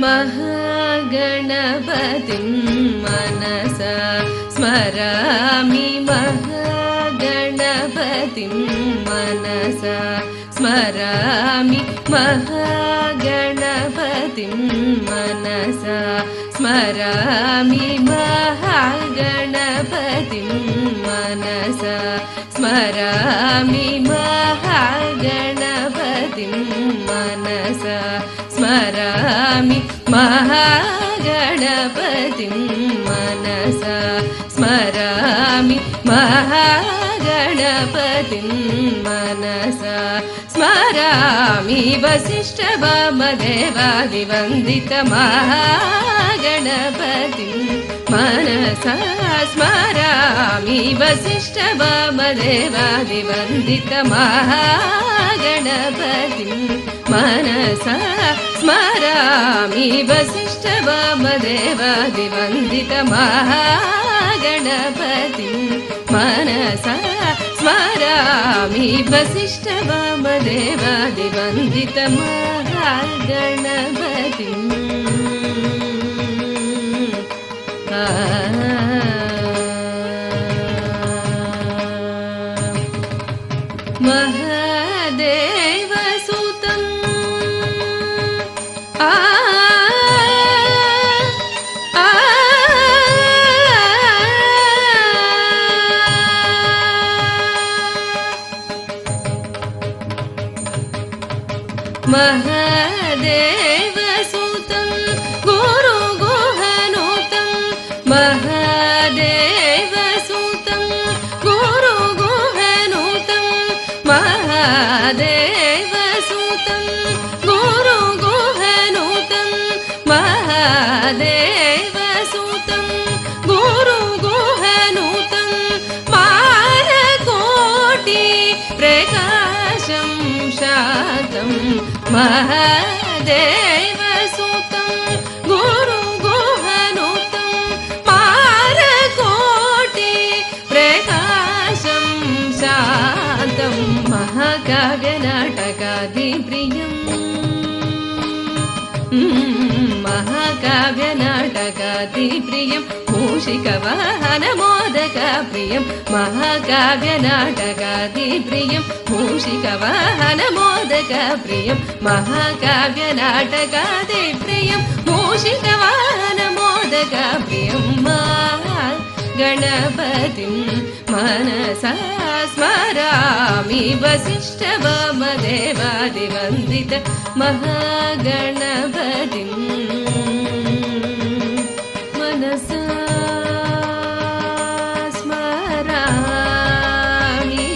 महागणपतिं मनसा स्मरामि महागणपतिं मनसा स्मरामि महागणपतिं मनसा स्मरामि महागणपतिं मनसा स्मरामि महागणपतिं मनसा स्मरामि महागणपतिं मनसा स्मरामि महागणपतिं मनसा स्मरामि वसिष्ठवामदेवादिवन्दितमहागणपतिं मनसा स्मरामि वसिष्ठवामदेवादिवन्दितमहागणपतिं मनसा स्मरामि वसिष्ठवामदेवादिवन्दितमहागणपतिं मनसा स्मरामि वसिष्ठवामदेवादिवन्दितमहागणपतिं महादेवसुतं महादेवसुतं गुरुगुहनुतं महादेवसुतं गुरुगुहनुतं महादेवसुतं गुरुगुहनुतं महादेवसुतं गुरुगुहनुतं मानकोटि प्रकाशं शान्तं महादेवसुतं गुरुगुहनुतं मानकोटि प्रकाशं शान्तं महाकाव्यनाटकादिप्रियं महाकाव्यनाटकादिप्रियं मूषिकवाहनमोदकप्रियं महाकाव्यनाटकादिप्रियं मूषिकवाहनमोदकप्रियं महाकाव्यनाटकादिप्रियं मूषिकवाहनमोदकप्रियं महागणपतिं मनसा स्मरामि वसिष्ठवामदेवादिवन्दित महागणपतिं मनसा स्मरामि